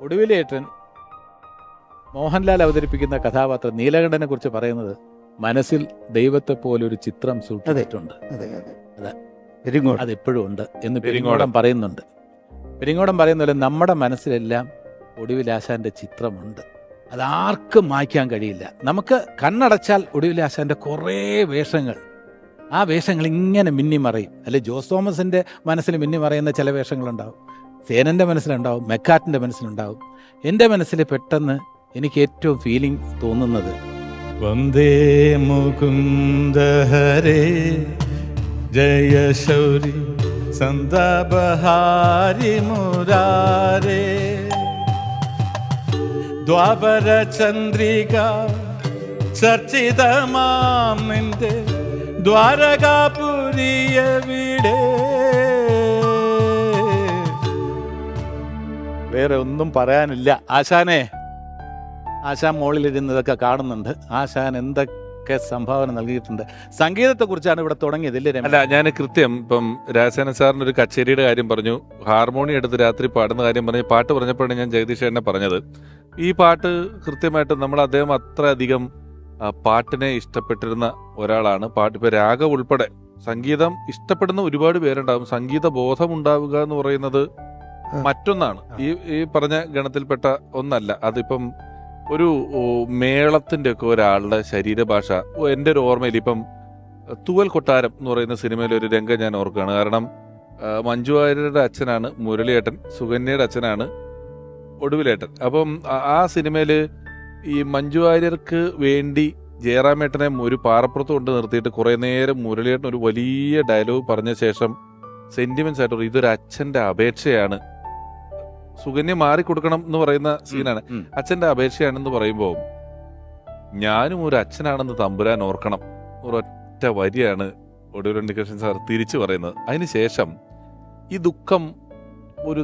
ഒടുവിലേട്ടൻ മോഹൻലാൽ അവതരിപ്പിക്കുന്ന കഥാപാത്രം നീലകണ്ഠനെ കുറിച്ച് പറയുന്നത് മനസ്സിൽ ദൈവത്തെ പോലൊരു ചിത്രം സൂക്ഷിച്ചിട്ടുണ്ട്, അതെപ്പോഴും ഉണ്ട് എന്ന് പെരിങ്ങോടൻ പറയുന്നുണ്ട്. പെരിങ്ങോടൻ പറയുന്ന പോലെ നമ്മുടെ മനസ്സിലെല്ലാം ഒടുവിലാശാന്റെ ചിത്രമുണ്ട്, അതാർക്കും മായ്ക്കാൻ കഴിയില്ല. നമുക്ക് കണ്ണടച്ചാൽ ഒടുവിലാശാന്റെ കുറേ വേഷങ്ങൾ, ആ വേഷങ്ങൾ ഇങ്ങനെ മിന്നിമറയും. അല്ലെ ജോസ് തോമസിന്റെ മനസ്സിൽ മിന്നിമറയുന്ന ചില വേഷങ്ങളുണ്ടാവും, സേനന്റെ മനസ്സിലുണ്ടാവും, മെക്കാറ്റിന്റെ മനസ്സിലുണ്ടാവും. എൻ്റെ മനസ്സിൽ പെട്ടെന്ന് എനിക്ക് ഏറ്റവും ഫീലിംഗ് തോന്നുന്നത് വന്ദേ മുകുന്ദ ഹരേ ജയ ശൗരി സന്ദബഹാരി മുരാരേ ദ്വാപര ചന്ദ്രിക ചർച്ചിതമാം നിന്റെ ദ്വാരകാപുരിയവിടെ. വേറെ ഒന്നും പറയാനില്ല. ആശാനെ, ആശാൻ മുകളിലിരുന്നതൊക്കെ കാണുന്നുണ്ട്. ആശാൻ എന്തൊക്കെ സംഭാവന നൽകിയിട്ടുണ്ട്. സംഗീതത്തെക്കുറിച്ചാണ് ഇവിടെ തുടങ്ങിയത്, ഇല്ലേ? അല്ല, ഞാൻ കൃത്യം ഇപ്പം രാജസേന സാറിന് ഒരു കച്ചേരിയുടെ കാര്യം പറഞ്ഞു, ഹാർമോണിയം എടുത്ത് രാത്രി പാടുന്ന കാര്യം പറഞ്ഞു, പാട്ട് പറഞ്ഞപ്പോഴാണ് ഞാൻ ജഗദീഷ് ചേട്ടനെ പറഞ്ഞത്. ഈ പാട്ട് കൃത്യമായിട്ട് അദ്ദേഹം അത്രയധികം പാട്ടിനെ ഇഷ്ടപ്പെട്ടിരുന്ന ഒരാളാണ്. പാട്ട് ഇപ്പൊ രാഗം ഉൾപ്പെടെ സംഗീതം ഇഷ്ടപ്പെടുന്ന ഒരുപാട് പേരുണ്ടാവും. സംഗീത ബോധം ഉണ്ടാവുക എന്ന് പറയുന്നത് മറ്റൊന്നാണ്, ഈ പറഞ്ഞ ഗണത്തിൽപ്പെട്ട ഒന്നല്ല. അതിപ്പം ഒരു മേളത്തിന്റെ ഒക്കെ ഒരാളുടെ ശരീരഭാഷ എൻ്റെ ഒരു ഓർമ്മയിൽ ഇപ്പം തൂവൽ കൊട്ടാരം എന്ന് പറയുന്ന സിനിമയിലെ ഒരു രംഗം ഞാൻ ഓർക്കുകയാണ്. കാരണം മഞ്ജു വാര്യരുടെ അച്ഛനാണ് മുരളിയേട്ടൻ, സുകന്യയുടെ അച്ഛനാണ് ഒടുവിലേട്ടൻ. അപ്പം ആ സിനിമയില് ഈ മഞ്ജു വാര്യർക്ക് വേണ്ടി ജയറാമേട്ടനെ ഒരു പാറപ്പുറത്ത് കൊണ്ട് നിർത്തിയിട്ട് കുറെ നേരം മുരളിയേട്ടൻ ഒരു വലിയ ഡയലോഗ് പറഞ്ഞ ശേഷം സെന്റിമെന്റ്സ് ആയിട്ട് ഇതൊരു അച്ഛന്റെ അപേക്ഷയാണ്, സുകന്യ മാറിക്കൊടുക്കണം എന്ന് പറയുന്ന സീനാണ്. അച്ഛന്റെ അപേക്ഷയാണെന്ന് പറയുമ്പോൾ ഞാനും ഒരു അച്ഛനാണെന്ന് തമ്പുരാൻ ഓർക്കണം, ഒരൊറ്റ വരിയാണ് ഒടുവിൽ ഉണ്ണികൃഷ്ണൻ സാർ തിരിച്ചു പറയുന്നത്. അതിനുശേഷം ഈ ദുഃഖം ഒരു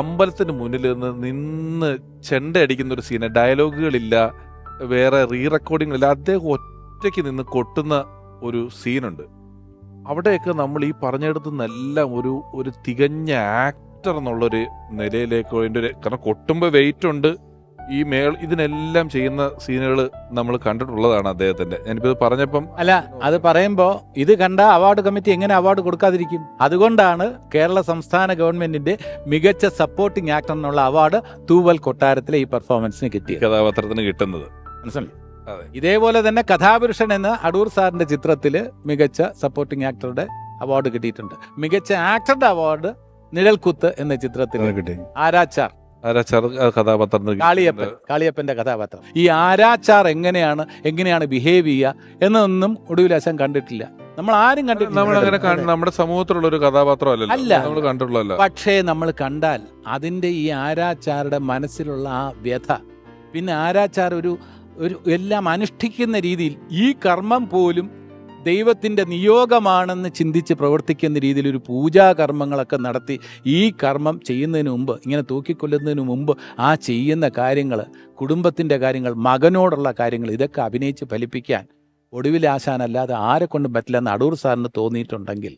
അമ്പലത്തിന് മുന്നിൽ നിന്ന് ചെണ്ട അടിക്കുന്ന ഒരു സീന്, ഡയലോഗുകളില്ല, വേറെ റീ റെക്കോർഡിങ്ങില്ല, അദ്ദേഹം ഒറ്റയ്ക്ക് നിന്ന് കൊട്ടുന്ന ഒരു സീനുണ്ട്. അവിടെയൊക്കെ നമ്മൾ ഈ പറഞ്ഞെടുത്തുന്നെല്ലാം ഒരു തികഞ്ഞ ആക്ടർ എന്നുള്ളൊരു നിലയിലേക്ക് കാരണം കൊട്ടുമ്പോൾ വെയിറ്റ് ഉണ്ട്. ഈ ഇതിനെല്ലാം ചെയ്യുന്ന സീനുകൾ നമ്മൾ കണ്ടിട്ടുള്ളതാണ് അദ്ദേഹത്തിന്റെ. ഞാനിപ്പോ പറഞ്ഞപ്പം അല്ല, അത് പറയുമ്പോ ഇത് കണ്ട അവാർഡ് കമ്മിറ്റി എങ്ങനെ അവാർഡ് കൊടുക്കാതിരിക്കും? അതുകൊണ്ടാണ് കേരള സംസ്ഥാന ഗവൺമെന്റിന്റെ മികച്ച സപ്പോർട്ടിംഗ് ആക്ടർ എന്നുള്ള അവാർഡ് തൂവൽ കൊട്ടാരത്തിലെ ഈ പെർഫോമൻസിന് കിട്ടിയ കഥാപാത്രത്തിന് കിട്ടുന്നത്. മനസ്സിലായി? ഇതേപോലെ തന്നെ കഥാപുരുഷൻ എന്ന അടൂർ സാറിന്റെ ചിത്രത്തില് മികച്ച സപ്പോർട്ടിംഗ് ആക്ടറുടെ അവാർഡ് കിട്ടിയിട്ടുണ്ട്. മികച്ച ആക്ടറുടെ അവാർഡ് നിഴൽക്കുത്ത് എന്ന ചിത്രത്തിൽ ആരാച്ചാർ കാളിയപ്പന്റെ കഥാപാത്രം. ഈ ആരാച്ചാർ എങ്ങനെയാണ് ബിഹേവ് ചെയ്യുക എന്നൊന്നും ഒടുവിലാശാൻ കണ്ടിട്ടില്ല. നമ്മൾ ആരും കണ്ടിട്ടില്ല. നമ്മുടെ സമൂഹത്തിലുള്ള ഒരു കഥാപാത്രം അല്ല, പക്ഷേ നമ്മൾ കണ്ടാൽ അതിന്റെ ഈ ആരാച്ചാരുടെ മനസ്സിലുള്ള ആ വ്യഥ, പിന്നെ ആരാച്ചാർ ഒരു എല്ലാം അനുഷ്ഠിക്കുന്ന രീതിയിൽ ഈ കർമ്മം പോലും ദൈവത്തിൻ്റെ നിയോഗമാണെന്ന് ചിന്തിച്ച് പ്രവർത്തിക്കുന്ന രീതിയിൽ ഒരു പൂജാകർമ്മങ്ങളൊക്കെ നടത്തി ഈ കർമ്മം ചെയ്യുന്നതിന് മുമ്പ്, ഇങ്ങനെ തൂക്കിക്കൊല്ലുന്നതിന് മുമ്പ് ആ ചെയ്യുന്ന കാര്യങ്ങൾ, കുടുംബത്തിൻ്റെ കാര്യങ്ങൾ, മകനോടുള്ള കാര്യങ്ങൾ, ഇതൊക്കെ അഭിനയിച്ച് ഫലിപ്പിക്കാൻ ഒടുവിലാശാനല്ലാതെ ആരെ കൊണ്ടും പറ്റില്ലെന്ന് അടൂർ സാറിന് തോന്നിയിട്ടുണ്ടെങ്കിൽ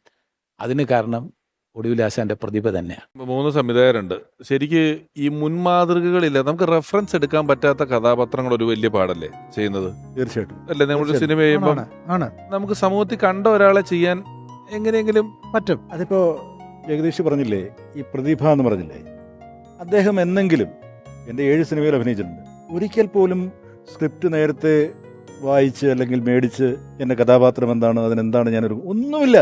അതിന് കാരണം ഒടുവിലാശാന്റെ പ്രതിഭ തന്നെയാണ്. 3 സംവിധായകരുണ്ട്. ശരിക്ക് ഈ മുൻമാതൃകകളില്ല, നമുക്ക് റെഫറൻസ് എടുക്കാൻ പറ്റാത്ത കഥാപാത്രങ്ങൾ ഒരു വലിയ പാടല്ലേ ചെയ്യുന്നത്? തീർച്ചയായിട്ടും അല്ലേ? നമ്മൾ സിനിമ ചെയ്യുമ്പോൾ നമുക്ക് സമൂഹത്തിൽ കണ്ട ഒരാളെ ചെയ്യാൻ എങ്ങനെയെങ്കിലും പറ്റും. അതിപ്പോ ജഗദീഷ് പറഞ്ഞില്ലേ, ഈ പ്രതിഭ എന്ന് പറഞ്ഞില്ലേ, അദ്ദേഹം എന്നെങ്കിലും എൻ്റെ 7 സിനിമയിൽ അഭിനയിച്ചിട്ടുണ്ട്. ഒരിക്കൽ പോലും സ്ക്രിപ്റ്റ് നേരത്തെ വായിച്ച് അല്ലെങ്കിൽ മേടിച്ച് എൻ്റെ കഥാപാത്രം എന്താണ്, അതിനെന്താണ് ഒന്നുമില്ല.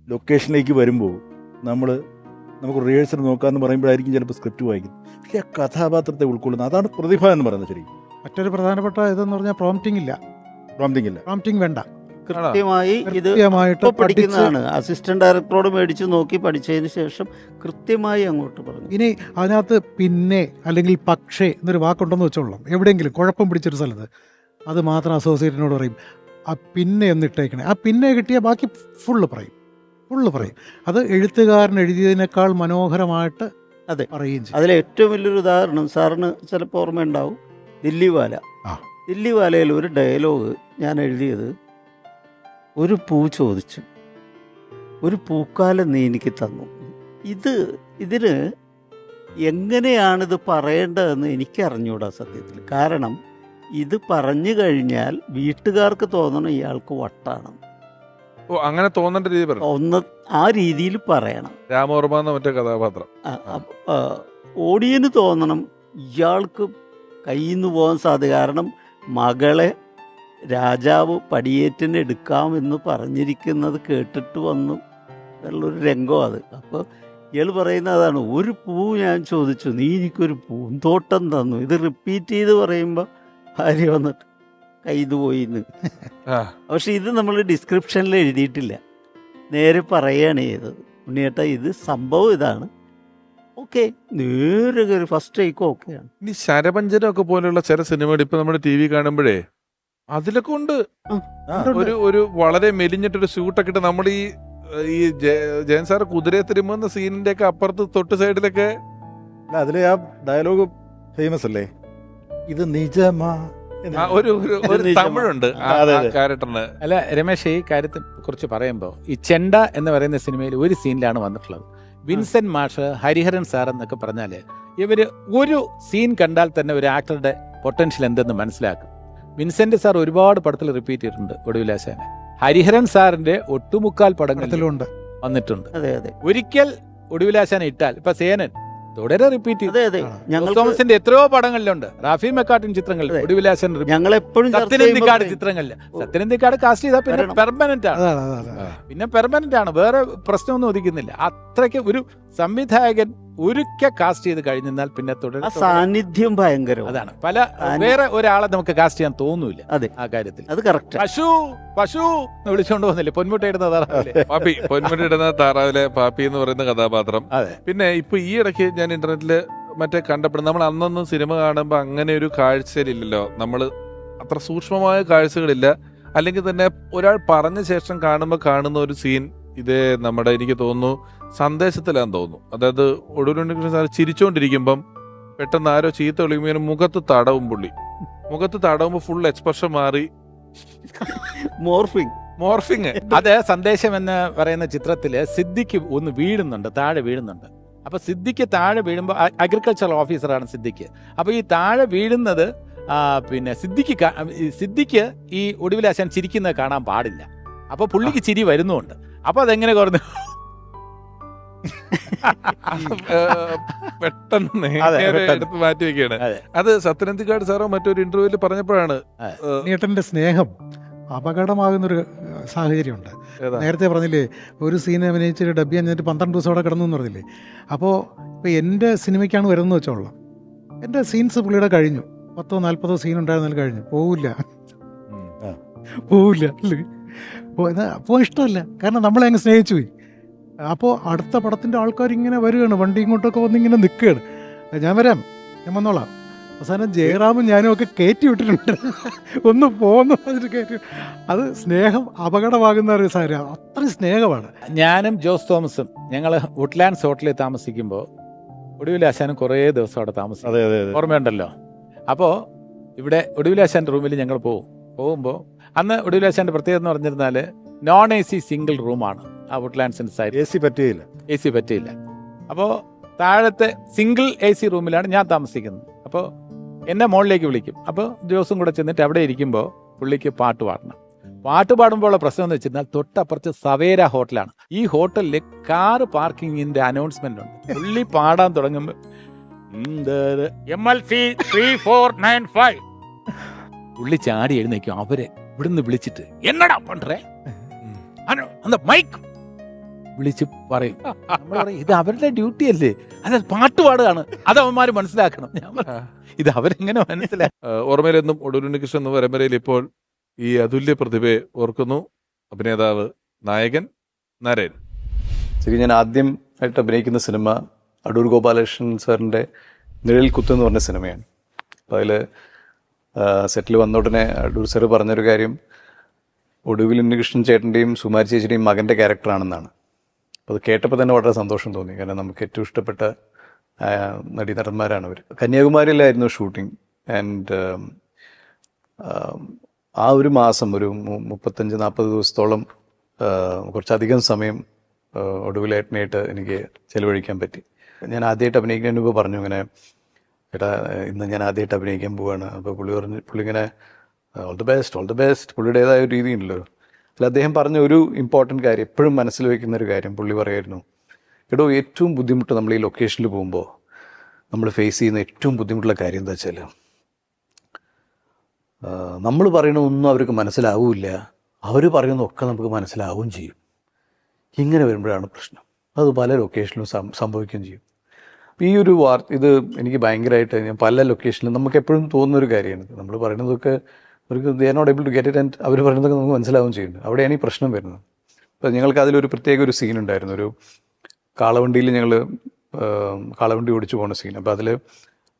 ലൊക്കേഷനിലേക്ക് വരുമ്പോൾ നമുക്ക് റിഹേഴ്സൽ നോക്കാമെന്ന് പറയുമ്പോഴായിരിക്കും ചിലപ്പോൾ സ്ക്രിപ്റ്റ് വായിക്കുന്നത്. പക്ഷേ ആ കഥാപാത്രത്തെ ഉൾക്കൊള്ളുന്നത്, അതാണ് പ്രതിഭ എന്ന് പറയുന്നത്. ശരി, മറ്റൊരു പ്രധാനപ്പെട്ട ഇതെന്ന് പറഞ്ഞാൽ പ്രോംപ്റ്റിംഗ് വേണ്ട. കൃത്യമായി ഇത് പഠിക്കുന്നതാണ്. അസിസ്റ്റന്റ് ഡയറക്ടറോട് മേടിച്ച് നോക്കി പഠിച്ചതിന് ശേഷം കൃത്യമായി അങ്ങോട്ട് പറഞ്ഞു. ഇനി അതിനകത്ത് പിന്നെ അല്ലെങ്കിൽ പക്ഷേ എന്നൊരു വാക്കുണ്ടെന്ന് വെച്ചോളാം. എവിടെയെങ്കിലും കുഴപ്പം പിടിച്ചൊരു സ്ഥലത്ത് അത് മാത്രം അസോസിയേറ്റിനോട് പറയും, ആ പിന്നെ എന്നിട്ടേക്കണേ. ആ പിന്നെ കിട്ടിയ ബാക്കി ഫുള്ള് പറയും. അത് എഴുത്തുകാരൻ എഴുതിയതിനേക്കാൾ മനോഹരമായിട്ട് അതെ പറയുകയും ചെയ്യും. അതിലെ ഏറ്റവും വലിയൊരു ഉദാഹരണം സാറിന് ചിലപ്പോൾ ഓർമ്മയുണ്ടാവും, ദില്ലിവാലയിൽ ഒരു ഡയലോഗ് ഞാൻ എഴുതിയത്, ഒരു പൂ ചോദിച്ചു, ഒരു പൂക്കാലം നീ എനിക്ക് തന്നു. ഇതിന് എങ്ങനെയാണിത് പറയേണ്ടതെന്ന് എനിക്കറിഞ്ഞൂടാ സത്യത്തിൽ. കാരണം ഇത് പറഞ്ഞു കഴിഞ്ഞാൽ വീട്ടുകാർക്ക് തോന്നണം ഇയാൾക്ക് വട്ടാണ്. ഓ, അങ്ങനെ തോന്നേണ്ട രീതി പറഞ്ഞു. ഒന്ന് ആ രീതിയിൽ പറയണം. രാമവർമ്മ എന്ന മറ്റേ കഥാപാത്രം. ഓഡിയന് തോന്നണം ഇയാൾക്ക് കയ്യിൽ നിന്ന് പോകാൻ സാധ്യത. കാരണം മകളെ രാജാവ് പടിയേറ്റിന് എടുക്കാമെന്ന് പറഞ്ഞിരിക്കുന്നത് കേട്ടിട്ട് വന്നു ഉള്ളൊരു രംഗം അത്. അപ്പോൾ ഇയാൾ പറയുന്ന അതാണ്, ഒരു പൂ ഞാൻ ചോദിച്ചു, നീ എനിക്കൊരു പൂന്തോട്ടം തന്നു. ഇത് റിപ്പീറ്റ് ചെയ്ത് പറയുമ്പോൾ ഭാര്യ വന്നിട്ട് കയ്യിൽ പോയിന്ന്. പക്ഷെ ഇത് നമ്മൾ ഡിസ്ക്രിപ്ഷനിൽ എഴുതിയിട്ടില്ല, നേരെ പറയുകയാണ് ചെയ്തത്. ഉണ്ണിയേട്ടാ ഇത് സംഭവം ഇതാണ്, ഓക്കെ, നേരെ കയറി ഫസ്റ്റ് ടേക്ക് ഓക്കെയാണ്. ഇനി ശരപഞ്ചരമൊക്കെ പോലെയുള്ള ചില സിനിമകൾ ഇപ്പൊ നമ്മുടെ ടി വി കാണുമ്പോഴേ അതിലൊക്കെ ഉണ്ട് ഒരു വളരെ മെലിഞ്ഞിട്ടൊരു സ്യൂട്ടൊക്കെ ഇട്ട് നമ്മൾ ഈ ജയൻ സാർ കുതിരയെ തിരുമുന്ന സീനിന്റെ ഒക്കെ അപ്പുറത്ത് തൊട്ട് സൈഡിലൊക്കെ അതിലെ ആ ഡയലോഗ് ഫേമസ് അല്ലേ, ഇത് നിജമാ ഒരു തമിഴുണ്ട് ക്യാരക്ടറിന്. അല്ല രമേശ്, ഈ കാര്യത്തെ കുറിച്ച് പറയുമ്പോൾ ഈ ചെണ്ട എന്ന് പറയുന്ന സിനിമയിൽ ഒരു സീനിലാണ് വന്നിട്ടുള്ളത്. വിൻസെന്റ് മാഷ്, ഹരിഹരൻ സാർ എന്നൊക്കെ പറഞ്ഞാൽ ഇവര് ഒരു സീൻ കണ്ടാൽ തന്നെ ഒരു ആക്ടറുടെ പൊട്ടൻഷ്യൽ എന്തെന്ന് മനസ്സിലാക്കും. വിൻസെന്റ് സാർ ഒരുപാട് പടത്തിൽ റിപ്പീറ്റ് ചെയ്തിട്ടുണ്ട് ഒടുവിലാശാനെ. ഹരിഹരൻ സാറിന്റെ ഒട്ടുമുക്കാൽ പടങ്ങളിലുണ്ട് വന്നിട്ടുണ്ട്. ഒരിക്കൽ ഒടുവിലാശാനെ ഇട്ടാൽ ഇപ്പൊ സേനൻ തുടരെ റിപ്പീറ്റ് ചെയ്തു. തോമസിന്റെ എത്രയോ പടങ്ങളിലുണ്ട്, റാഫി മെക്കാട്ടിൻ ചിത്രങ്ങളിൽ ഒടുവിലാശൻ, സത്യനന്ദിക്കാട് ചിത്രങ്ങളിൽ. സത്യനന്ദിക്കാട് കാസ്റ്റ് ചെയ്താൽ പിന്നെ പെർമനന്റ് ആണ്, പിന്നെ പെർമനന്റ് ആണ്, വേറെ പ്രശ്നമൊന്നും ഒതുക്കുന്നില്ല. അത്രയ്ക്ക് ഒരു സംവിധായകൻ ഒരിക്കൽ കാസ്റ്റ് ചെയ്ത് കഴിഞ്ഞാൽ പിന്നെ തുടരെ സാന്നിധ്യം ഭയങ്കര. അതാണ് പല വേറെ ഒരാളെ നമുക്ക് കാസ്റ്റ് ചെയ്യാൻ തോന്നൂല. അതെ, ആ കാര്യത്തിൽ അത് കറക്റ്റ്. പശു വിളിച്ചോണ്ട് വന്നില്ലേ, പൊന്മുട്ടയിടുന്ന താറാവിലെ പാപ്പി, പൊന്മുട്ടയിടുന്ന താറാവിലെ പാപ്പി എന്ന് പറയുന്ന കഥാപാത്രം. പിന്നെ ഇപ്പൊ ഈ ഇടയ്ക്ക് ഞാൻ ഇന്റർനെറ്റില് മറ്റേ കണ്ടപ്പോൾ, നമ്മൾ അന്നൊന്നും സിനിമ കാണുമ്പോൾ അങ്ങനെ ഒരു കാഴ്ചയിലില്ലല്ലോ, നമ്മൾ അത്ര സൂക്ഷ്മമായ കാഴ്ചകളില്ല. അല്ലെങ്കിൽ തന്നെ ഒരാൾ പറഞ്ഞ ശേഷം കാണുന്ന ഒരു സീൻ ഇത് നമ്മുടെ, എനിക്ക് തോന്നുന്നു സന്ദേശത്തിലാന്ന് തോന്നുന്നു. അതായത് ഒടുവിലുണ്ണികൃഷ്ണൻ സാർ ചിരിച്ചോണ്ടിരിക്കുമ്പം പെട്ടെന്ന് ആരോ ചീത്ത വിളിക്കുമ്പോൾ മുഖത്ത് തടവുമ്പോൾ ഫുൾ എക്സ്പ്രഷൻ മാറി മോർഫിങ്. അത് സന്ദേശം എന്ന് പറയുന്ന ചിത്രത്തില് സിദ്ദിഖ് ഒന്ന് വീഴുന്നുണ്ട്, താഴെ വീഴുന്നുണ്ട്. അപ്പൊ സിദ്ദിഖ് താഴെ വീഴുമ്പോൾ, അഗ്രികൾച്ചറൽ ഓഫീസറാണ് സിദ്ദിഖ്. അപ്പൊ ഈ താഴെ വീഴുന്നത് പിന്നെ സിദ്ദിഖ് ഈ ഒടുവിലാശാൻ ചിരിക്കുന്നത് കാണാൻ പാടില്ല. അപ്പൊ പുള്ളിക്ക് ചിരി വരുന്നുണ്ട്. അപ്പൊ അതെങ്ങനെ കുറഞ്ഞു പെട്ടെന്ന് എടുത്ത് മാറ്റി വെക്കുകയാണ്. അത് സത്യനന്ദിക്കാട് സാറോ മറ്റൊരു ഇന്റർവ്യൂവിൽ പറഞ്ഞപ്പോഴാണ് ഉണ്ണിയേട്ടന്റെ സ്നേഹം അപകടമാകുന്നൊരു സാഹചര്യമുണ്ട്. നേരത്തെ പറഞ്ഞില്ലേ, ഒരു സീൻ അഭിനയിച്ചൊരു ഡബ് കഴിഞ്ഞിട്ട് 12 ദിവസം അവിടെ കിടന്നു എന്ന് പറഞ്ഞില്ലേ. അപ്പോൾ ഇപ്പോൾ എൻ്റെ സിനിമയ്ക്കാണ് വരുന്നത് വെച്ചോളാം, എൻ്റെ സീൻസ് പുള്ളിയുടെ കഴിഞ്ഞു, 10-40 സീൻ ഉണ്ടായിരുന്നാലും കഴിഞ്ഞു, പോവില്ല അപ്പോൾ ഇഷ്ടമല്ല, കാരണം നമ്മളെ അങ്ങ് സ്നേഹിച്ചു പോയി. അപ്പോൾ അടുത്ത പടത്തിൻ്റെ ആൾക്കാരിങ്ങനെ വരികയാണ്, വണ്ടി ഇങ്ങോട്ടൊക്കെ വന്നിങ്ങനെ നിൽക്കുകയാണ്, ഞാൻ വരാം, ഞാൻ വന്നോളാം. അവസാനം ജയറാമും ഞാനും ഒക്കെ കയറ്റി വിട്ടിട്ടുണ്ട്, ഒന്ന് പോന്നു കയറ്റി. അത് സ്നേഹം അപകടമാകുന്ന ഒരു സാഹചര്യം, അത്രയും സ്നേഹമാണ്. ഞാനും ജോസ് തോമസും ഞങ്ങൾ വുഡ്ലാൻഡ്സ് ഹോട്ടലിൽ താമസിക്കുമ്പോൾ ഒടുവിലാശാനും കുറേ ദിവസം അവിടെ താമസിക്കും, ഓർമ്മയുണ്ടല്ലോ. അപ്പോൾ ഇവിടെ ഒടുവിലാശാൻ്റെ റൂമിൽ ഞങ്ങൾ പോകുമ്പോൾ അന്ന് ഒടുവിലാശാൻ്റെ പ്രത്യേകത എന്ന് പറഞ്ഞിരുന്നാൽ നോൺ AC സിംഗിൾ റൂമാണ് ആ വുഡ്ലാൻഡ്സിൻ്റെ സൈഡ്. AC പറ്റിയില്ല. അപ്പോൾ താഴത്തെ സിംഗിൾ AC റൂമിലാണ് ഞാൻ താമസിക്കുന്നത്. അപ്പോൾ എന്നെ മുകളിലേക്ക് വിളിക്കും. അപ്പോൾ ജോസും കൂടെ ചെന്നിട്ട് അവിടെ ഇരിക്കുമ്പോൾ പുള്ളിക്ക് പാട്ട് പാടുമ്പോഴുള്ള പ്രശ്നം എന്ന് വെച്ചിരുന്നാൽ തൊട്ടപ്പുറത്ത് സവേര ഹോട്ടലാണ്. ഈ ഹോട്ടലിൽ കാർ പാർക്കിങ്ങിന്റെ അനൗൺസ്മെന്റ് ഉണ്ട്. പുള്ളി പാടാൻ തുടങ്ങുമ്പോൾ MLC 3495 പുള്ളി ചാടി എഴുന്നേക്കും. അവരെ ഇവിടുന്ന് വിളിച്ചിട്ട് എന്നടാ പണ്ടേ മൈക്ക് വിളിച്ച് പറയും. നമ്മൾ പറയും ഇത് അവരുടെ ഡ്യൂട്ടി അല്ലേ, അത് പാട്ട് പാടുകയാണ്, അത് അവന്മാര് മനസ്സിലാക്കണം. ഞാൻ ഇത് അവരെങ്ങനെ മനസ്സിലാക്കി. ഓർമ്മയിലെന്നും ഒടുവിലുണ്ണികൃഷ്ണൻ എന്ന പരമ്പരയിൽ ഇപ്പോൾ ഈ അതുല്യ പ്രതിഭയെ ഓർക്കുന്നു. അഭിനേതാവ്, നായകൻ നരേൻ. ശരി, ഞാൻ ആദ്യമായിട്ട് അഭിനയിക്കുന്ന സിനിമ അടൂർ ഗോപാലകൃഷ്ണൻ സാറിൻ്റെ നിഴൽ കുത്ത് എന്ന് പറഞ്ഞ സിനിമയാണ്. അപ്പോൾ അതിൽ സെറ്റിൽ വന്ന ഉടനെ അടൂർ സാറ് പറഞ്ഞൊരു കാര്യം, ഒടുവിൽ ഉണ്ണികൃഷ്ണൻ ചേട്ടൻ്റെയും സുമാരി ചേച്ചിയുടെയും മകൻ്റെ ക്യാരക്ടറാണെന്നാണ്. അപ്പോൾ അത് കേട്ടപ്പോൾ തന്നെ വളരെ സന്തോഷം തോന്നി, കാരണം നമുക്ക് ഏറ്റവും ഇഷ്ടപ്പെട്ട നടീനടന്മാരാണ് അവർ. കന്യാകുമാരിയിലായിരുന്നു ഷൂട്ടിംഗ്. ആൻഡ് ആ ഒരു മാസം ഒരു 35-40 ദിവസത്തോളം കുറച്ചധികം സമയം ഒടുവിലേട്ടനായിട്ട് എനിക്ക് ചെലവഴിക്കാൻ പറ്റി. ഞാൻ ആദ്യമായിട്ട് അഭിനയിക്കുന്നതിന് മുമ്പ് പറഞ്ഞു ഇങ്ങനെ, ചേട്ടാ ഇന്ന് ഞാൻ ആദ്യമായിട്ട് അഭിനയിക്കാൻ പോവുകയാണ്. അപ്പോൾ പുള്ളി ഇങ്ങനെ ഓൾ ദി ബെസ്റ്റ് പുള്ളിയുടേതായ ഒരു രീതിയുണ്ടല്ലോ. അല്ല, അദ്ദേഹം പറഞ്ഞ ഒരു ഇമ്പോർട്ടൻറ്റ് കാര്യം, എപ്പോഴും മനസ്സിൽ വയ്ക്കുന്ന ഒരു കാര്യം പുള്ളി പറയായിരുന്നു, എടോ ഏറ്റവും ബുദ്ധിമുട്ട് നമ്മൾ ഈ ലൊക്കേഷനിൽ പോകുമ്പോൾ നമ്മൾ ഫേസ് ചെയ്യുന്ന ഏറ്റവും ബുദ്ധിമുട്ടുള്ള കാര്യം എന്താ വെച്ചാൽ, നമ്മൾ പറയണതൊന്നും അവർക്ക് മനസ്സിലാവില്ല, അവർ പറയുന്നതൊക്കെ നമുക്ക് മനസ്സിലാവുകയും ചെയ്യും. ഇങ്ങനെ വരുമ്പോഴാണ് പ്രശ്നം. അത് പല ലൊക്കേഷനിലും സംഭവിക്കുകയും ചെയ്യും. അപ്പോൾ ഈ ഒരു ഇത് എനിക്ക് ഭയങ്കരമായിട്ട്, ഞാൻ പല ലൊക്കേഷനിലും നമുക്ക് എപ്പോഴും തോന്നുന്നൊരു കാര്യമാണ്, നമ്മൾ പറയുന്നതൊക്കെ അവർക്ക് they are not able to get it, and അവർ പറയുന്നതൊക്കെ നമുക്ക് മനസ്സിലാവുകയും ചെയ്യുന്നു. അവിടെയാണ് ഈ പ്രശ്നം വരുന്നത്. അപ്പോൾ ഞങ്ങൾക്ക് അതിലൊരു പ്രത്യേക ഒരു സീൻ ഉണ്ടായിരുന്നു. ഒരു കാളവണ്ടിയിൽ ഞങ്ങൾ കാളവണ്ടി ഓടിച്ചു പോകുന്ന സീൻ. അപ്പോൾ അതിൽ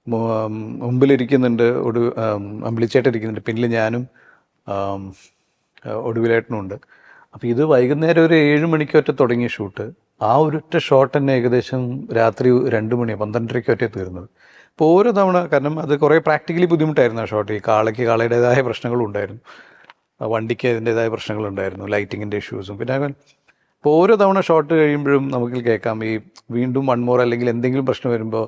മുമ്പിലിരിക്കുന്നുണ്ട് അമ്പിളിച്ചേട്ടൻ ഇരിക്കുന്നുണ്ട്, പിന്നിൽ ഞാനും ഒടുവിലേട്ടനും ഉണ്ട്. അപ്പോൾ ഇത് വൈകുന്നേരം ഒരു 7 മണിക്കൊറ്റ തുടങ്ങിയ ഷൂട്ട്, ആ ഒരൊറ്റ ഷോട്ട് തന്നെ ഏകദേശം രാത്രി 2 മണി 12:30 തീർന്നത്. അപ്പോൾ ഓരോ തവണ, കാരണം അത് കുറേ പ്രാക്ടിക്കലി ബുദ്ധിമുട്ടായിരുന്നു ആ ഷോട്ട്. ഈ കാളയുടേതായ പ്രശ്നങ്ങളും ഉണ്ടായിരുന്നു, വണ്ടിക്ക് അതിൻ്റേതായ പ്രശ്നങ്ങളുണ്ടായിരുന്നു, ലൈറ്റിങ്ങിൻ്റെ ഇഷ്യൂസും. പിന്നെ അപ്പോൾ ഓരോ തവണ ഷോട്ട് കഴിയുമ്പോഴും നമുക്ക് കേൾക്കാം ഈ വീണ്ടും 1 more അല്ലെങ്കിൽ എന്തെങ്കിലും പ്രശ്നം വരുമ്പോൾ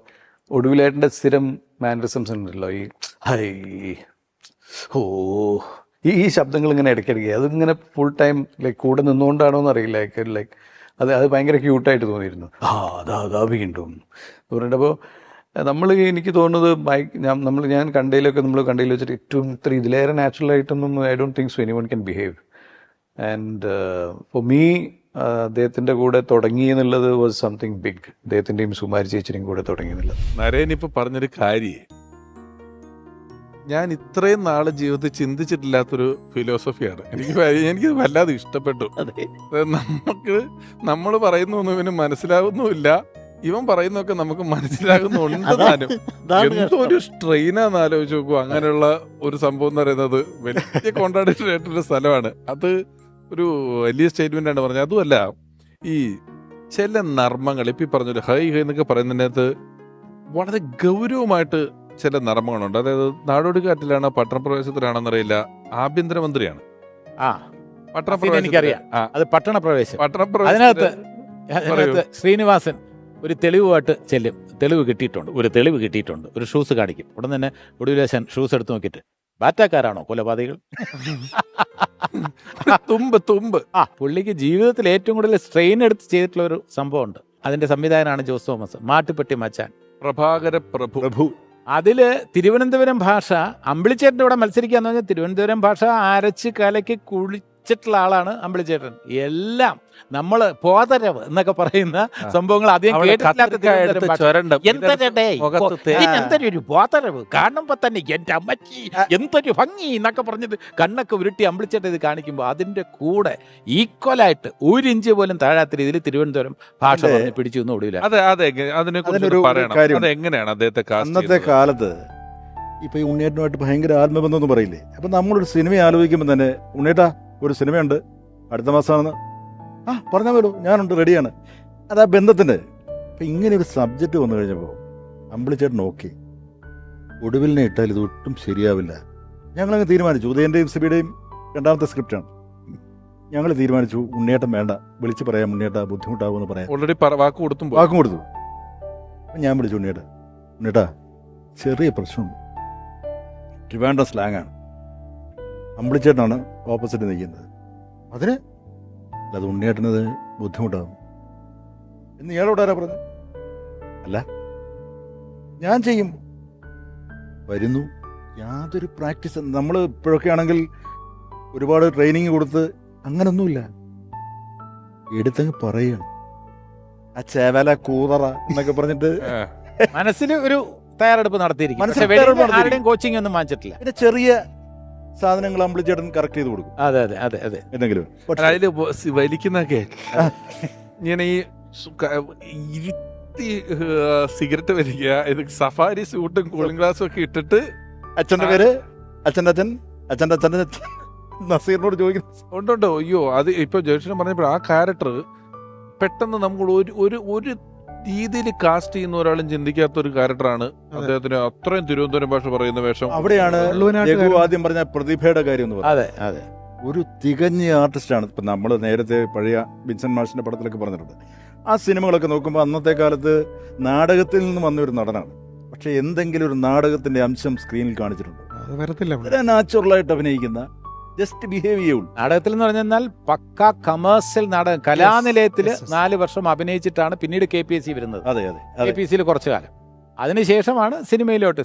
ഒടുവിലേട്ടൻ്റെ സ്ഥിരം മാനറിസംസ് ഉണ്ടല്ലോ, ഈ ഹൈ ഓ ഈ ശബ്ദങ്ങൾ ഇങ്ങനെ ഇടയ്ക്കിടയ്ക്ക്, അതിങ്ങനെ ഫുൾ ടൈം ലൈക്ക് കൂടെ നിന്നുകൊണ്ടാണോ എന്നറിയില്ല, ലൈക്ക് അത് ഭയങ്കര ക്യൂട്ടായിട്ട് തോന്നിയിരുന്നു. അതാ വീണ്ടും എന്ന് പറഞ്ഞിട്ടപ്പോൾ എനിക്ക് തോന്നുന്നത് ഞാൻ കണ്ടതിൽ വെച്ചിട്ട് ഏറ്റവും ഇതിലേറെ നാച്ചുറലായിട്ടൊന്നും I don't think so anyone can behave. And for me അദ്ദേഹത്തിൻ്റെ കൂടെ തുടങ്ങി എന്നുള്ളത് വാസ് സംതിങ് ബിഗ്. അദ്ദേഹത്തിൻ്റെയും സുമാരി ചേച്ചിയുടെയും കൂടെ തുടങ്ങി എന്നുള്ളത്. നരേൻ ഇപ്പൊ പറഞ്ഞൊരു കാര്യം ഞാൻ ഇത്രയും നാള് ജീവിതത്തിൽ ചിന്തിച്ചിട്ടില്ലാത്തൊരു ഫിലോസഫിയാണ്. എനിക്ക് വല്ലാതെ ഇഷ്ടപ്പെട്ടു. നമ്മൾ പറയുന്നൊന്നും ഇവന് മനസ്സിലാകുന്നുമില്ല, ഇവൻ പറയുന്നൊക്കെ നമുക്ക് മനസ്സിലാകുന്നുണ്ട് താനും. എന്തോ ഒരു സ്ട്രെയിനാന്ന് ആലോചിച്ച് നോക്കൂ. അങ്ങനെയുള്ള ഒരു സംഭവം എന്ന് പറയുന്നത് വലിയ കോൺട്രാഡിക്ടറി ആയിട്ടൊരു സ്ഥലമാണ്. അത് ഒരു വലിയ സ്റ്റേറ്റ്മെന്റ് ആണ് പറഞ്ഞത്. അതുമല്ല, ഈ ചില നർമ്മങ്ങൾ ഇപ്പം ഈ പറഞ്ഞൊരു ഹൈ എന്നൊക്കെ പറയുന്നതിനകത്ത് വളരെ ഗൗരവമായിട്ട് ചില നർമ്മങ്ങളുണ്ട്. അതായത് നാടോടിക്കാറ്റിലാണോ പട്ടണപ്രവേശത്തിലാണോന്നറിയില്ല, ആഭ്യന്തരമന്ത്രിയാണ്. എനിക്കറിയാം, അത് പട്ടണപ്രവേശം. അതിനകത്ത് ശ്രീനിവാസൻ ഒരു തെളിവുമായിട്ട് ചെല്ലും. ഒരു തെളിവ് കിട്ടിയിട്ടുണ്ട്, ഒരു ഷൂസ് കാണിക്കും. ഉടൻ തന്നെ ഒടുവിലേശൻ ഷൂസ് എടുത്ത് നോക്കിയിട്ട്, ബാറ്റാക്കാരാണോ കൊലപാതകൾ? തുമ്പ് പുള്ളിക്ക് ജീവിതത്തിൽ ഏറ്റവും കൂടുതൽ സ്ട്രെയിൻ എടുത്ത് ചെയ്തിട്ടുള്ള ഒരു സംഭവമുണ്ട്. അതിന്റെ സംവിധായകനാണ് ജോസ് തോമസ്, മാട്ടുപ്പെട്ടി മച്ചാൻ, പ്രഭാകര പ്രഭു. അതില് തിരുവനന്തപുരം ഭാഷ അമ്പിളിച്ചേട്ടൻ്റെ കൂടെ മത്സരിക്കാന്ന് പറഞ്ഞാൽ തിരുവനന്തപുരം ഭാഷ അരച്ച് കലക്കി കുളിച്ചിട്ടുള്ള ആളാണ് അമ്പിളിച്ചേട്ടൻ. എല്ലാം നമ്മള് പോതരവ് എന്നൊക്കെ പറയുന്ന സംഭവങ്ങൾ അധികം എന്തൊരു പോതരവ് കാണുമ്പോ തന്നെ എന്റെ അമ്മച്ചി എന്തൊരു ഭംഗി എന്നൊക്കെ പറഞ്ഞിട്ട് കണ്ണൊക്കെ ഉരുട്ടി അമ്പിളിച്ചേട്ടൻ ഇത് കാണിക്കുമ്പോൾ അതിന്റെ കൂടെ ഈക്വലായിട്ട് 1 ഇഞ്ച് പോലും താഴാത്ത രീതിയിൽ തിരുവനന്തപുരം ഭാഷ പിടിച്ചു എന്ന് ഒടുവില്ല. അന്നത്തെ കാലത്ത് ഇപ്പൊ ഈ ഉണ്ണിയേട്ടനുമായിട്ട് ഭയങ്കര ആത്മബന്ധം പറയില്ലേ. അപ്പൊ നമ്മളൊരു സിനിമ ആലോചിക്കുമ്പോൾ തന്നെ, ഉണ്ണിയേട്ടാ ഒരു സിനിമയുണ്ട് അടുത്ത മാസമാണെന്ന്, പറഞ്ഞാൽ പോലും ഞാനുണ്ട്, റെഡിയാണ്. അതാ ബന്ധത്തിന്റെ. അപ്പൊ ഇങ്ങനെ ഒരു സബ്ജക്റ്റ് വന്നു കഴിഞ്ഞപ്പോൾ അമ്പിളിച്ചേട്ടൻ ഓക്കെ, ഒടുവിലിനെ ഇട്ടാൽ ഇത് ഒട്ടും ശരിയാവില്ല. ഞങ്ങളങ്ങ് തീരുമാനിച്ചു. ഉദയന്റെയും സിബിയുടെയും 2ാമത്തെ സ്ക്രിപ്റ്റാണ്. ഞങ്ങൾ തീരുമാനിച്ചു ഉണ്ണിയേട്ടൻ വേണ്ട, വിളിച്ച് പറയാം ഉണ്ണിയേട്ടാ ബുദ്ധിമുട്ടാവുമെന്ന് പറയാം. ഓൾറെഡി വാക്കും കൊടുത്തു. ഞാൻ വിളിച്ചു ഉണ്ണിയേട്ടാ ചെറിയ പ്രശ്നമുണ്ട്, ട്രിവാൻഡ്രം സ്ലാങ്ങാണ്, അമ്പിളിച്ചേട്ടനാണ് ഓപ്പോസിറ്റ് നിൽക്കുന്നത്, അതിന് അത് ഉണ്ണിയേട്ടനത് ബുദ്ധിമുട്ടാകും എന്ന് ഇയാളോട് ആരാ പറഞ്ഞു? അല്ല ഞാൻ ചെയ്യും, വരുന്നു. യാതൊരു പ്രാക്ടീസ്, നമ്മൾ ഇപ്പോഴൊക്കെ ആണെങ്കിൽ ഒരുപാട് ട്രെയിനിങ് കൊടുത്ത് അങ്ങനൊന്നുമില്ല, എടുത്തങ്ങ് പറയുകയാണ് ആ ചേവല കൂതറ എന്നൊക്കെ പറഞ്ഞിട്ട് മനസ്സിൽ ഒരു തയ്യാറെടുപ്പ് നടത്തിയിരിക്കും. കോച്ചിങ് ഒന്നും വാങ്ങിച്ചിട്ടില്ല. പിന്നെ ചെറിയ സാധനങ്ങൾ അമ്പിളിച്ചേട്ടൻ കറക്റ്റ് ചെയ്ത് കൊടുക്കും. അതെ എന്തെങ്കിലും അതില് വലിക്കുന്നൊക്കെ ഇങ്ങനെ ഈ സിഗരറ്റ് വലിക്കുക, ഇത് സഫാരി സൂട്ടും കൂളിംഗ് ഗ്ലാസും ഒക്കെ ഇട്ടിട്ട് അച്ഛൻ്റെ പേര് അച്ഛൻ്റെ നസീറിനോട് ചോദിക്കുന്നു. ഉണ്ടോ? അയ്യോ, അത് ഇപ്പൊ ജോഷിനെ പറഞ്ഞപ്പോൾ ആ ക്യാരക്ടർ പെട്ടെന്ന് നമ്മൾ ഒരു രീതിയിൽ കാസ്റ്റ് ചെയ്യുന്ന ഒരാളും ചിന്തിക്കാത്ത ഒരു ക്യാരക്ടറാണ് അദ്ദേഹത്തിന്. അത്രയും തിരുവനന്തപുരം ഭാഷ പറയുന്ന വേഷം. അവിടെയാണ് ആദ്യം പറഞ്ഞ പ്രതിഭയുടെ കാര്യം എന്ന് പറയുന്നത്. അതെ, ഒരു തികഞ്ഞ ആർട്ടിസ്റ്റാണ്. ഇപ്പം നമ്മൾ നേരത്തെ പഴയ വിൻസെന്റ് മാഷിന്റെ പടത്തിലൊക്കെ പറഞ്ഞിട്ടുണ്ട്, ആ സിനിമകളൊക്കെ നോക്കുമ്പോൾ അന്നത്തെ കാലത്ത് നാടകത്തിൽ നിന്ന് വന്ന ഒരു നടനാണ്. പക്ഷെ എന്തെങ്കിലും ഒരു നാടകത്തിന്റെ അംശം സ്ക്രീനിൽ കാണിച്ചിട്ടുണ്ട്. അത് വരത്തില്ല അവിടെ. വളരെ നാച്ചുറലായിട്ട് അഭിനയിക്കുന്ന, ജസ്റ്റ് ബിഹേവ് ചെയ്യുള്ളൂ. നാടകത്തിൽ എന്ന് പറഞ്ഞാൽ പക്ക കമേഴ്സ്യൽ നാടകം. കലാനിലയത്തിൽ yes, yes. 4 വർഷം അഭിനയിച്ചിട്ടാണ് പിന്നീട് KPSC വരുന്നത്. അതെ അതെ KPSC കുറച്ചു കാലം, അതിനുശേഷമാണ് സിനിമയിലോട്ട്.